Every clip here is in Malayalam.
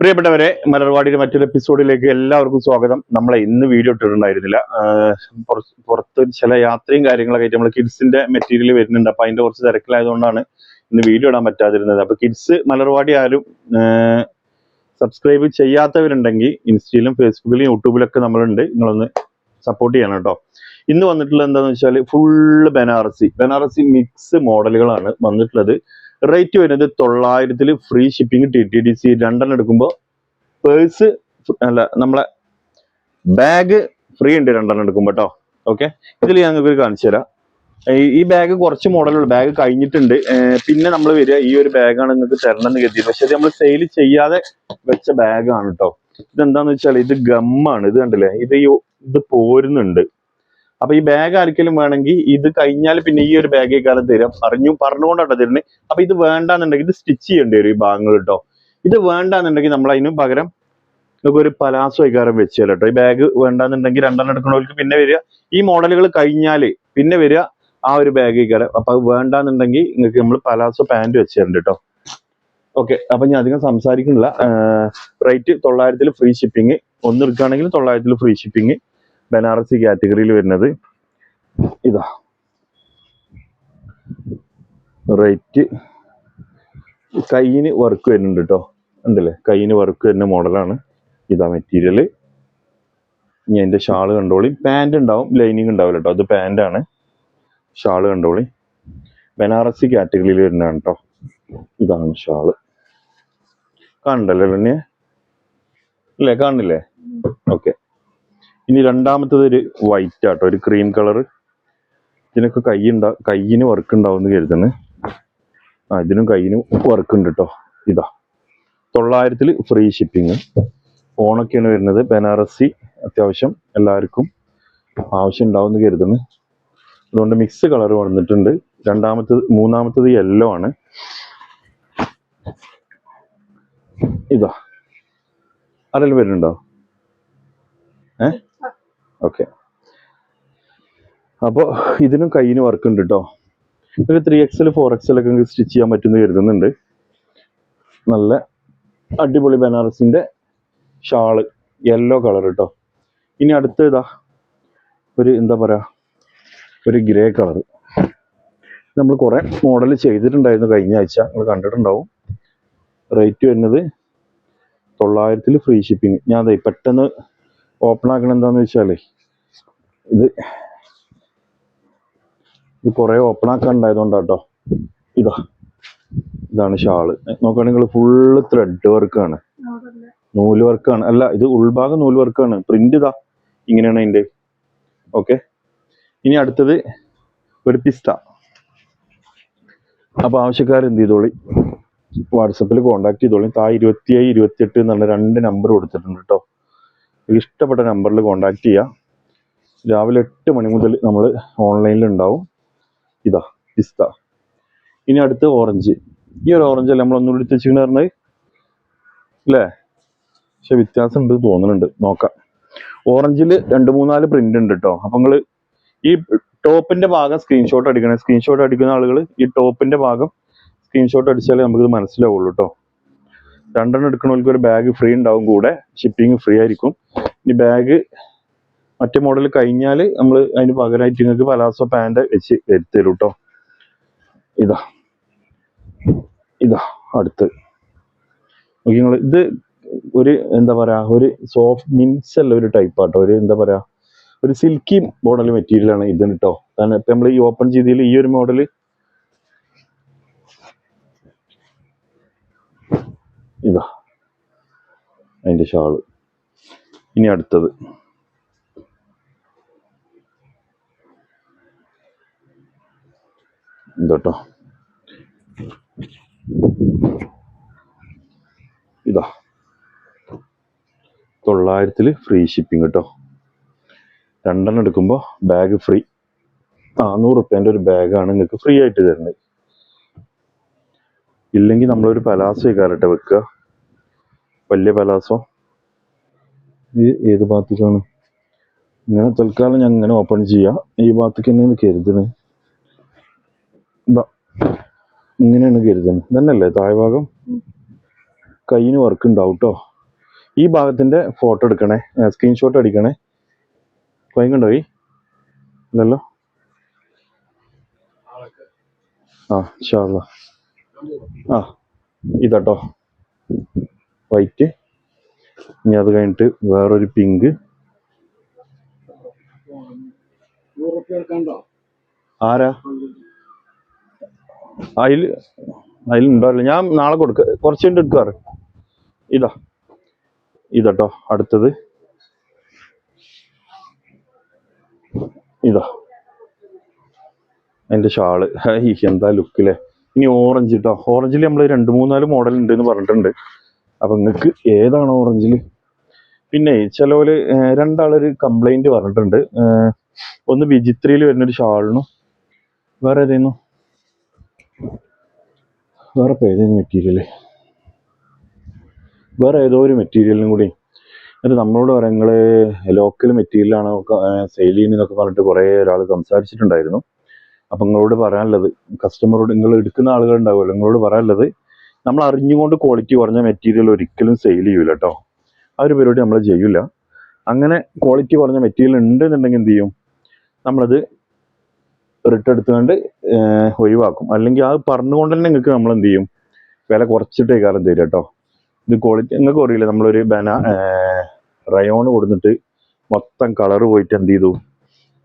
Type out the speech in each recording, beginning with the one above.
പ്രിയപ്പെട്ടവരെ, മലർവാടിയുടെ മറ്റൊരു എപ്പിസോഡിലേക്ക് എല്ലാവർക്കും സ്വാഗതം. നമ്മളെ ഇന്ന് വീഡിയോ ഇട്ടിട്ടുണ്ടായിരുന്നില്ല. പുറത്ത് ചില യാത്രയും കാര്യങ്ങളൊക്കെ ആയിട്ട് നമ്മൾ കിഡ്സിന്റെ മെറ്റീരിയൽ വരുന്നുണ്ട്. അപ്പൊ അതിന്റെ കുറച്ച് തിരക്കിലായതുകൊണ്ടാണ് ഇന്ന് വീഡിയോ ഇടാൻ പറ്റാതിരുന്നത്. അപ്പൊ കിഡ്സ് മലർവാടി ആരും സബ്സ്ക്രൈബ് ചെയ്യാത്തവരുണ്ടെങ്കിൽ ഇൻസ്റ്റയിലും ഫേസ്ബുക്കിലും യൂട്യൂബിലൊക്കെ നമ്മളുണ്ട്. നിങ്ങളൊന്ന് സപ്പോർട്ട് ചെയ്യണം കേട്ടോ. ഇന്ന് വന്നിട്ടുള്ളത് എന്താന്ന് വെച്ചാൽ ഫുള്ള് ബനാറസി മിക്സ് മോഡലുകളാണ് വന്നിട്ടുള്ളത്. റേറ്റ് വരുന്നത് 900 ഫ്രീ ഷിപ്പിംഗ് TTDC. രണ്ടെണ്ണം എടുക്കുമ്പോൾ പേഴ്സ് അല്ല, നമ്മളെ ബാഗ് ഫ്രീ ഉണ്ട് രണ്ടെണ്ണം എടുക്കുമ്പോൾ കേട്ടോ. ഓക്കെ, ഇതിൽ ഞങ്ങൾക്ക് കാണിച്ചു തരാം. ഈ ബാഗ് കുറച്ച് മോഡലുള്ള ബാഗ് കഴിഞ്ഞിട്ടുണ്ട്. പിന്നെ നമ്മൾ വരിക ഈ ഒരു ബാഗാണ് നിങ്ങൾക്ക് തരണം എന്ന് കരുതിയത്. പക്ഷെ ഇത് നമ്മൾ സെയിൽ ചെയ്യാതെ വെച്ച ബാഗാണ് കേട്ടോ. ഇതെന്താന്ന് വെച്ചാൽ ഇത് ഗമ്മാണ്. ഇത് കണ്ടില്ലേ, ഇത് പോരുന്നുണ്ട്. അപ്പൊ ഈ ബാഗ് ആർക്കെങ്കിലും വേണമെങ്കിൽ ഇത് കഴിഞ്ഞാൽ പിന്നെ ഈ ഒരു ബാഗേ കാലം തരാം. പറഞ്ഞുകൊണ്ടാണ് തരുന്നത്. അപ്പൊ ഇത് വേണ്ടാന്നുണ്ടെങ്കിൽ ഇത് സ്റ്റിച്ച് ചെയ്യേണ്ടി വരും ഈ ഭാഗങ്ങൾ കേട്ടോ. ഇത് വേണ്ടാന്നുണ്ടെങ്കിൽ നമ്മൾ അതിന് പകരം നമുക്ക് ഒരു പലാസോ ഇക്കാരം വെച്ച് തരാം കേട്ടോ. ഈ ബാഗ് വേണ്ടാന്നുണ്ടെങ്കിൽ രണ്ടെണ്ണം എടുക്കുന്നവർക്ക് പിന്നെ വരിക ഈ മോഡലുകൾ കഴിഞ്ഞാല് പിന്നെ വരിക ആ ഒരു ബാഗ് ഇക്കാരം. അപ്പൊ അത് വേണ്ടാന്നുണ്ടെങ്കിൽ നിങ്ങൾക്ക് നമ്മൾ പലാസോ പാന്റ് വെച്ച് തരുന്നുണ്ട് കേട്ടോ. ഓക്കെ, അപ്പൊ ഞാൻ അധികം സംസാരിക്കുന്നില്ല. Rate 900 free shipping. ഒന്ന് എടുക്കുകയാണെങ്കിൽ 900 ഫ്രീ ഷിപ്പിംഗ്. ബനാറസി കാറ്റഗറിയിൽ വരുന്നത് ഇതാ. റേറ്റ് കൈയിന് വർക്ക് വരുന്നുണ്ട് കേട്ടോ. ഉണ്ടല്ലേ, കൈയിന് വർക്ക് വരുന്ന മോഡലാണ്. ഇതാ മെറ്റീരിയൽ. ഇനി അതിന്റെ ഷാള് കണ്ടോളി. പാന്റ് ഉണ്ടാവും, ലൈനിങ് ഉണ്ടാവില്ല കേട്ടോ. അത് പാന്റാണ്. ഷാള് കണ്ടോളി. ബനാറസി കാറ്റഗറിയിൽ വരുന്നതാണ് കേട്ടോ. ഇതാണ് ഷാള്. കാണണ്ടല്ലേ പിന്നെ അല്ലേ? കാണില്ലേ? ഓക്കെ. ഇനി രണ്ടാമത്തത് ഒരു വൈറ്റ് ആട്ടോ, ഒരു ക്രീം കളർ. ഇതിനൊക്കെ കയ്യിന് വർക്ക് ഉണ്ടാവും എന്ന് കരുതുന്നു. ഇതിനും കയ്യിനും വർക്ക് ഉണ്ട് കേട്ടോ. ഇതാ 900 ഫ്രീ ഷിപ്പിംഗ്. ഓണൊക്കെയാണ് വരുന്നത്. ബനാറസി അത്യാവശ്യം എല്ലാവർക്കും ആവശ്യം ഉണ്ടാവും എന്ന് കരുതുന്നു. അതുകൊണ്ട് മിക്സ് കളർ വന്നിട്ടുണ്ട്. മൂന്നാമത്തത് യെല്ലോ ആണ്. ഇതാ ആരെങ്കിലും വരുന്നുണ്ടോ? ഓക്കെ, അപ്പോൾ ഇതിനും കയ്യിന് വർക്ക് ഉണ്ട് കേട്ടോ. ഒരു 3XL 4XL ഒക്കെ സ്റ്റിച്ച് ചെയ്യാൻ പറ്റുമെന്ന് കരുതുന്നുണ്ട്. നല്ല അടിപൊളി ബനാറസിന്റെ ഷാള്, യെല്ലോ കളർ കേട്ടോ. ഇനി അടുത്ത ഇതാ ഒരു എന്താ പറയാ, ഒരു ഗ്രേ കളർ. നമ്മൾ കുറെ മോഡൽ ചെയ്തിട്ടുണ്ടായിരുന്നു കഴിഞ്ഞ ആഴ്ച, നിങ്ങൾ കണ്ടിട്ടുണ്ടാവും. റേറ്റ് വരുന്നത് 900 ഫ്രീ ഷിപ്പിംഗ്. ഞാൻ അതെ പെട്ടെന്ന് ഓപ്പൺ ആക്കണം. എന്താന്ന് വെച്ചാലേ ഇത് കുറെ ഓപ്പൺ ആക്കാൻ ഉണ്ടായതുകൊണ്ടാട്ടോ. ഇതാണ് ഷാള്. നോക്കുകയാണെങ്കിൽ ഫുള്ള് ത്രെഡ് വർക്കാണ്, നൂല് വർക്കാണ്. അല്ല, ഇത് ഉൾഭാഗം നൂല് വർക്കാണ്. പ്രിന്റ് ഇതാ ഇങ്ങനെയാണ് അതിന്റെ. ഓക്കെ, ഇനി അടുത്തത് ഒരു പിസ്ത. അപ്പൊ ആവശ്യക്കാരെന്ത് ചെയ്തോളി, വാട്സപ്പിൽ കോണ്ടാക്ട് ചെയ്തോളി. 27 28 എന്നുള്ള 2 നമ്പർ കൊടുത്തിട്ടുണ്ട് കേട്ടോ. ഇഷ്ടപ്പെട്ട നമ്പറിൽ കോണ്ടാക്ട് ചെയ്യാം. രാവിലെ 8 മണി മുതൽ നമ്മൾ ഓൺലൈനിൽ ഉണ്ടാവും. ഇതാ പിസ്ത. ഇനി അടുത്ത് ഓറഞ്ച്. ഈ ഒരു ഓറഞ്ച് അല്ല നമ്മളൊന്നുകൂടി എടുത്ത് പറഞ്ഞത് അല്ലേ? പക്ഷെ വ്യത്യാസം ഉണ്ട് തോന്നുന്നുണ്ട്, നോക്കാം. ഓറഞ്ചിൽ 2-3-4 പ്രിന്റ് ഉണ്ട് കേട്ടോ. അപ്പൊ നിങ്ങൾ ഈ ടോപ്പിന്റെ ഭാഗം സ്ക്രീൻഷോട്ട് അടിക്കണേ. സ്ക്രീൻഷോട്ട് അടിക്കുന്ന ആളുകൾ ഈ ടോപ്പിന്റെ ഭാഗം സ്ക്രീൻഷോട്ട് അടിച്ചാലേ നമുക്കിത് മനസ്സിലാവുള്ളൂ കേട്ടോ. 2 എണ്ണം എടുക്കണവർക്ക് ഒരു ബാഗ് ഫ്രീ ഉണ്ടാവും, കൂടെ ഷിപ്പിംഗ് ഫ്രീ ആയിരിക്കും. ഈ ബാഗ് മറ്റേ മോഡൽ കഴിഞ്ഞാൽ നമ്മൾ അതിന് പകരമായിട്ട് നിങ്ങൾക്ക് പലാസോ പാന്റ് വെച്ച് വരുത്തരും കേട്ടോ. ഇതാ അടുത്ത് നിങ്ങൾ ഇത് ഒരു എന്താ പറയാ, ഒരു സോഫ്റ്റ് മിൻസ് അല്ല, ഒരു ടൈപ്പ് ആട്ടോ. ഒരു എന്താ പറയാ, ഒരു സിൽക്കി മോഡൽ മെറ്റീരിയൽ ആണ് ഇത് കേട്ടോ. കാരണം ഇപ്പൊ നമ്മൾ ഈ ഓപ്പൺ ചെയ്തതിൽ ഈ ഒരു മോഡല് ഇതാ അതിന്റെ ഷാള്. ഇനി അടുത്തത് ഇതോട്ടോ. ഇതാ 900 ഫ്രീ ഷിപ്പിംഗ് കേട്ടോ. 2 എണ്ണം എടുക്കുമ്പോൾ ബാഗ് ഫ്രീ. 100 റുപ്യേന്റെ ഒരു ബാഗാണ് നിങ്ങൾക്ക് ഫ്രീ ആയിട്ട് തരുന്നത്. ഇല്ലെങ്കിൽ നമ്മളൊരു പലാസോ കയറട്ടെ വെക്കുക, വലിയ പലാസോ. ഏത് ഭാഗത്തേക്കാണ് ഇങ്ങനെ തൽക്കാലം ഞാൻ ഇങ്ങനെ ഓപ്പൺ ചെയ്യാം. ഈ ഭാഗത്തേക്ക് തന്നെയാണ് കരുതുന്നത്. ഇങ്ങനെയാണ് കരുതുന്നത്. തന്നെയല്ലേ താഴെ ഭാഗം. കയ്യിന് വർക്ക് ഉണ്ടാവും കേട്ടോ. ഈ ഭാഗത്തിന്റെ ഫോട്ടോ എടുക്കണേ, സ്ക്രീൻഷോട്ട് അടിക്കണേ. പോയി ഇല്ലല്ലോ. ആ ഇൻഷാ അള്ളാ. ആ ഇതാട്ടോ വൈറ്റ്. ഇനി അത് കഴിഞ്ഞിട്ട് വേറൊരു പിങ്ക്. ആരാ അതിലുണ്ടാവില്ല, ഞാൻ നാളെ കൊടുക്ക, കുറച്ച് കഴിഞ്ഞിട്ട് എടുക്കാറ്. ഇതാട്ടോ അടുത്തത്. ഇതാ അതിന്റെ ഷാള്. എന്താ ലുക്കില്ലേ. ഇനി ഓറഞ്ച് കേട്ടോ. ഓറഞ്ചിൽ നമ്മൾ 2-3-4 മോഡൽ ഉണ്ട് എന്ന് പറഞ്ഞിട്ടുണ്ട്. അപ്പൊ നിങ്ങൾക്ക് ഏതാണ് ഓറഞ്ചിൽ? പിന്നെ ചിലവര് രണ്ടാളൊരു കംപ്ലൈന്റ് പറഞ്ഞിട്ടുണ്ട്. ഒന്ന് വിചിത്രയിൽ വരുന്നൊരു ഷാളിനും വേറെ ഏതായിരുന്നു, വേറെ ഏതേന്ന് മെറ്റീരിയല്, വേറെ ഏതോ ഒരു മെറ്റീരിയലിനും കൂടി. എന്നിട്ട് നമ്മളോട് പറയാം നിങ്ങള് ലോക്കൽ മെറ്റീരിയലാണ് സെയിൽ ചെയ്യുന്നതെന്നൊക്കെ പറഞ്ഞിട്ട് കുറെ ഒരാൾ സംസാരിച്ചിട്ടുണ്ടായിരുന്നു. അപ്പൊ നിങ്ങളോട് പറയാനുള്ളത്, കസ്റ്റമറോട്, നിങ്ങൾ എടുക്കുന്ന ആളുകൾ ഉണ്ടാവുമല്ലോ, നിങ്ങളോട് പറയാനുള്ളത്, നമ്മൾ അറിഞ്ഞുകൊണ്ട് ക്വാളിറ്റി കുറഞ്ഞ മെറ്റീരിയൽ ഒരിക്കലും സെയിൽ ചെയ്യൂല കേട്ടോ. ആ ഒരു പരിപാടി നമ്മൾ ചെയ്യൂല. അങ്ങനെ ക്വാളിറ്റി കുറഞ്ഞ മെറ്റീരിയൽ ഉണ്ടെന്നുണ്ടെങ്കിൽ എന്ത് ചെയ്യും, നമ്മളത് റിട്ടേൺ എടുത്തുകൊണ്ട് ഒഴിവാക്കും. അല്ലെങ്കിൽ അത് പറഞ്ഞുകൊണ്ട് തന്നെ നിങ്ങൾക്ക് നമ്മൾ എന്ത് ചെയ്യും, വില കുറച്ചിട്ടേ കാലം തരും കേട്ടോ. ഇത് ക്വാളിറ്റി നിങ്ങൾക്ക് അറിയില്ല. നമ്മളൊരു റയോൺ കൊടുത്തിട്ട് മൊത്തം കളറ് പോയിട്ട് എന്ത് ചെയ്തു,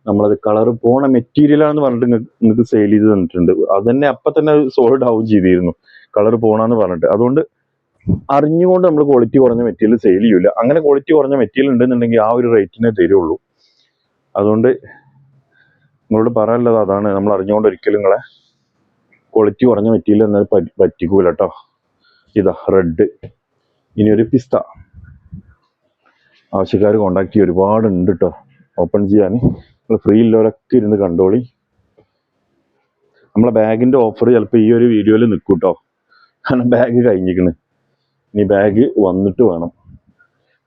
നമ്മളത് കളറ് പോണ മെറ്റീരിയലാണെന്ന് പറഞ്ഞിട്ട് നിങ്ങൾക്ക് സെയിൽ ചെയ്ത് തന്നിട്ടുണ്ട്. അത് തന്നെ അപ്പം തന്നെ സോൾഡ് ആവും ചെയ്തിരുന്നു, കളറ് പോണെന്ന് പറഞ്ഞിട്ട്. അതുകൊണ്ട് അറിഞ്ഞുകൊണ്ട് നമ്മൾ ക്വാളിറ്റി കുറഞ്ഞ മെറ്റീരിയൽ സെയിൽ ചെയ്യൂല. അങ്ങനെ ക്വാളിറ്റി കുറഞ്ഞ മെറ്റീരിയൽ ഉണ്ടെന്നുണ്ടെങ്കിൽ ആ ഒരു റേറ്റിനെ തരുള്ളൂ. അതുകൊണ്ട് നിങ്ങളോട് പറയാനുള്ളത് അതാണ്, നമ്മൾ അറിഞ്ഞുകൊണ്ട് ഒരിക്കലും നിങ്ങളെ ക്വാളിറ്റി കുറഞ്ഞ മെറ്റീരിയൽ എന്നത് പറ്റിക്കൂല കേട്ടോ. ഇതാ റെഡ്. ഇനി ഒരു പിസ്ത. ആവശ്യക്കാർ കോണ്ടാക്ട് ചെയ്യും, ഒരുപാടുണ്ട് കേട്ടോ ഓപ്പൺ ചെയ്യാൻ. നിങ്ങൾ ഫ്രീ ഉള്ളവരൊക്കെ ഇരുന്ന് കണ്ടോളി. നമ്മളെ ബാഗിന്റെ ഓഫർ ചിലപ്പോൾ ഈ ഒരു വീഡിയോയിൽ നിൽക്കും കേട്ടോ. കാരണം ബാഗ് കഴിഞ്ഞിരിക്കണ്. ഇനി ബാഗ് വന്നിട്ട് വേണം,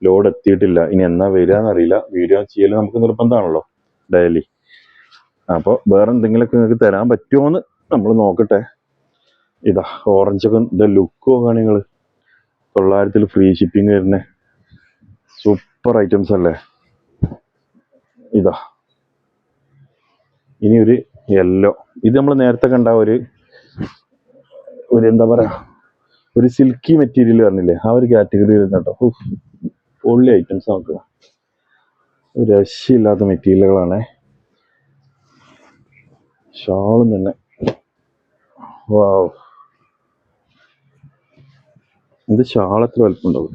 ലോഡ് എത്തിയിട്ടില്ല. ഇനി എന്നാ വരികയെന്നറിയില്ല. വീഡിയോ ചെയ്യൽ നമുക്ക് നിർബന്ധമാണല്ലോ ഡെയിലി. അപ്പോൾ വേറെ എന്തെങ്കിലുമൊക്കെ നിങ്ങൾക്ക് തരാൻ പറ്റുമോയെന്ന് നമ്മൾ നോക്കട്ടെ. ഇതാ ഓറഞ്ചൊക്കെ ഇതിൻ്റെ ലുക്ക് നോക്കുകയാണ് നിങ്ങൾ. 900 ഫ്രീ ഷിപ്പിംഗ് വരുന്നേ സൂപ്പർ ഐറ്റംസ് അല്ലേ. ഇതാ ഇനി ഒരു യെല്ലോ. ഇത് നമ്മൾ നേരത്തെ കണ്ട ഒരു എന്താ പറയാ, ഒരു സിൽക്കി മെറ്റീരിയൽ പറഞ്ഞില്ലേ, ആ ഒരു കാറ്റഗറി വരുന്ന കേട്ടോ. പൊള്ളി ഐറ്റംസ് നോക്കുക, ഒരു രക്ഷയില്ലാത്ത മെറ്റീരിയലുകളാണ്. ഷാളും തന്നെ വാവ്, ഇത് ഷാളെത്ര വലുപ്പുണ്ടാവും.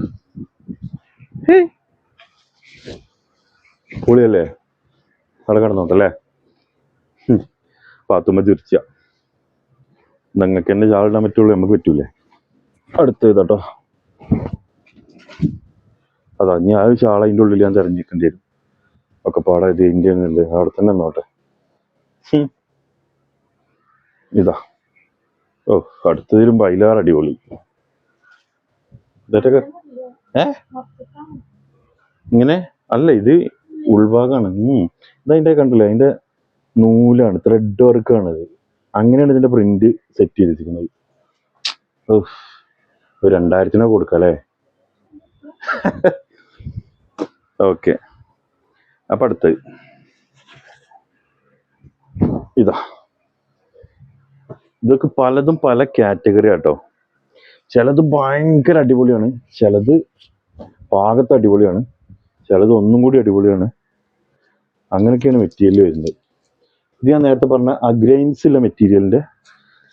പൊളിയല്ലേ. അവിടെ കിടന്നോട്ടല്ലേ. പാത്തുമ്മ ചിരിച്ച. നിങ്ങൾക്ക് എന്നെ ഷാളിടാൻ പറ്റുള്ളൂ, നമുക്ക് പറ്റൂലേ. അടുത്ത ഇതാട്ടോ. അതാ ഞാൻ ആ ഷാൾ അതിൻ്റെ ഉള്ളിൽ ഞാൻ തെരഞ്ഞിരിക്കേണ്ടി വരും. ഒക്കെ പാടാ ഇത് ഇന്ത്യൻ അല്ലേ, അവിടെ തന്നെ നോട്ടെ. ഇതാ അടുത്തതിലും ബൈലാർ അടിപൊളി. ഇതൊക്കെ ഇങ്ങനെ അല്ല, ഇത് ഉൾഭാഗമാണ്. ഇതതിൻ്റെ കണ്ടില്ലേ, അതിന്റെ നൂലാണ്, ത്രെഡ് വർക്കാണ് ഇത്. അങ്ങനെയാണ് ഇതിന്റെ പ്രിന്റ് സെറ്റ് ചെയ്തിരിക്കുന്നത്. ഒരു 2000 കൊടുക്കാം അല്ലേ. ഓക്കെ. അപ്പൊ അടുത്ത് ഇതൊക്കെ പലതും പല കാറ്റഗറി ആട്ടോ. ചിലത് ഭയങ്കര അടിപൊളിയാണ്, ചിലത് പാകത്ത് അടിപൊളിയാണ്, ചിലത് ഒന്നും കൂടി അടിപൊളിയാണ്. അങ്ങനെയൊക്കെയാണ് മെറ്റീരിയൽ വരുന്നത്. ഇത് ഞാൻ നേരത്തെ പറഞ്ഞ അഗ്രൈൻസ് ഉള്ള മെറ്റീരിയലിന്റെ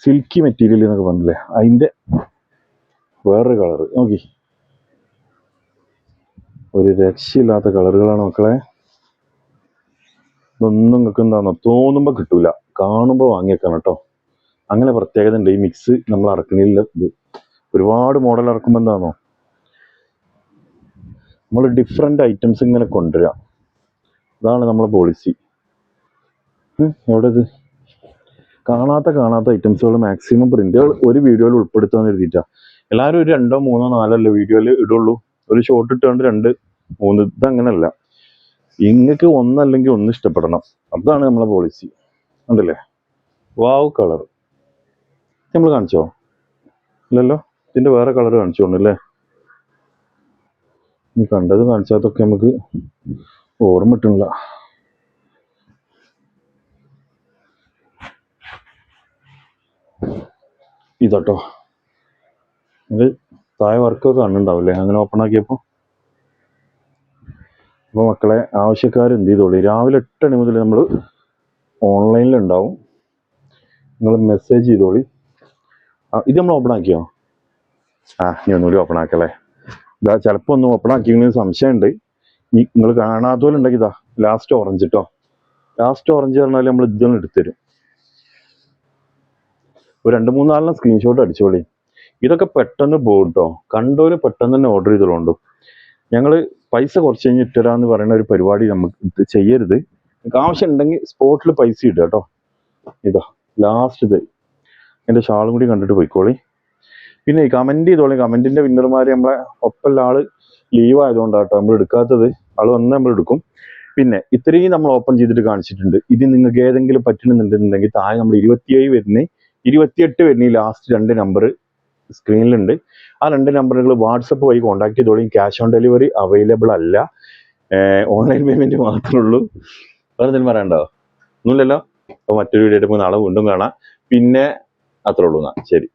സിൽക്കി മെറ്റീരിയൽ എന്നൊക്കെ പറഞ്ഞില്ലേ, അതിന്റെ വേറൊരു കളറ് നോക്കി. ഒരു രക്ഷയില്ലാത്ത കളറുകളാണ് മക്കളെ. ഇതൊന്നും നിങ്ങൾക്ക് എന്താണോ തോന്നുമ്പോ കിട്ടൂല, കാണുമ്പോ വാങ്ങിയേക്കണം കേട്ടോ. അങ്ങനെ പ്രത്യേകത ഉണ്ട് ഈ മിക്സ് നമ്മൾ ഇറക്കണില്ല. ഇത് ഒരുപാട് മോഡൽ ഇറക്കുമ്പോൾ എന്താണോ, നമ്മൾ ഡിഫറെന്റ് ഐറ്റംസ് ഇങ്ങനെ കൊണ്ടുവരിക. അതാണ് നമ്മളെ പോളിസി. എവിടെ ഇത് കാണാത്ത ഐറ്റംസുകൾ മാക്സിമം പ്രിന്റുകൾ ഒരു വീഡിയോയിൽ ഉൾപ്പെടുത്താൻ എഴുതിയിട്ടാ. എല്ലാവരും ഒരു 2, 3, 4 വീഡിയോയിൽ ഇടുള്ളൂ. ഒരു ഷോർട്ട് ഇട്ടുകൊണ്ട് 2, 3. ഇതങ്ങനല്ല, ഇങ്ങക്ക് ഒന്നല്ലെങ്കിൽ ഒന്ന് ഇഷ്ടപ്പെടണം. അതാണ് നമ്മളെ പോളിസി. ഉണ്ടല്ലേ. വാവ് കളർ നമ്മൾ കാണിച്ചോ? ഇല്ലല്ലോ. ഇതിന്റെ വേറെ കളർ കാണിച്ചോണ്ടല്ലേ. ഈ കണ്ടത് കാണിച്ചാത്തൊക്കെ നമുക്ക് ഓർമ്മ കിട്ടുന്നില്ല. ഇതാട്ടോ, ഇത് താഴെ വർക്കൊക്കെ കണ്ടുണ്ടാവില്ലേ അങ്ങനെ ഓപ്പൺ ആക്കിയപ്പോൾ. അപ്പോൾ മക്കളെ, ആവശ്യക്കാർ എന്ത് ചെയ്തോളൂ, രാവിലെ 8 മണി മുതൽ നമ്മൾ ഓൺലൈനിലുണ്ടാവും. നിങ്ങൾ മെസ്സേജ് ചെയ്തോളി. ഇത് നമ്മൾ ഓപ്പൺ ആക്കിയോ? ഇനി ഒന്നുകൂടി ഓപ്പൺ ആക്കല്ലേ. ഇതാ ചിലപ്പോൾ ഒന്ന് ഓപ്പൺ ആക്കിയെന്ന് സംശയമുണ്ട്. നിങ്ങൾ കാണാത്ത പോലെ ഉണ്ടെങ്കിൽ ഇതാ ലാസ്റ്റ് ഓറഞ്ച് കേട്ടോ. ലാസ്റ്റ് ഓറഞ്ച് പറഞ്ഞാൽ നമ്മൾ ഇതൊന്നും എടുത്തുതരും. ഒരു 2-3 സ്ക്രീൻഷോട്ട് അടിച്ചോളി. ഇതൊക്കെ പെട്ടെന്ന് പോകും കേട്ടോ. കണ്ടോര് പെട്ടെന്ന് തന്നെ ഓർഡർ ചെയ്തോളൂ. ഞങ്ങൾ പൈസ കുറച്ച് കഴിഞ്ഞ് ഇട്ടുതരാന്ന് പറയുന്ന ഒരു പരിപാടി നമുക്ക് ചെയ്യരുത്. നിങ്ങൾക്ക് ആവശ്യം ഉണ്ടെങ്കിൽ സ്പോട്ടിൽ പൈസ ഇടുക കേട്ടോ. ഇതാ ലാസ്റ്റ് ഇത്. എൻ്റെ ഷാളും കൂടി കണ്ടിട്ട് പോയിക്കോളി. പിന്നെ കമൻറ്റ് ചെയ്തോളി. കമൻറ്റിൻ്റെ വിന്നർമാർ നമ്മളെ ഒപ്പമുള്ള ആൾ ലീവ് ആയതുകൊണ്ടാട്ടോ നമ്മൾ എടുക്കാത്തത്. ആൾ വന്ന് നമ്മൾ എടുക്കും. പിന്നെ ഇത്രയും നമ്മൾ ഓപ്പൺ ചെയ്തിട്ട് കാണിച്ചിട്ടുണ്ട്. ഇത് നിങ്ങൾക്ക് ഏതെങ്കിലും പറ്റണമെന്നുണ്ടെന്നുണ്ടെങ്കിൽ താഴെ നമ്മൾ 27 വരുന്ന 28 വരുന്ന ലാസ്റ്റ് 2 നമ്പർ സ്ക്രീനിലുണ്ട്. ആ 2 നമ്പറുകൾ വാട്സപ്പ് വഴി കോൺടാക്ട് ചെയ്തോളി. ക്യാഷ് ഓൺ ഡെലിവറി അവൈലബിൾ അല്ല, ഓൺലൈൻ പേയ്മെന്റ് മാത്രമേ ഉള്ളൂ. വേറെ എന്തെങ്കിലും പറയണ്ടോ? ഒന്നുമില്ലല്ലോ. അപ്പോൾ മറ്റൊരു വീഡിയോ നാളെ വീണ്ടും കാണാം. പിന്നെ അത്രേ ഉള്ളൂ. ശരി.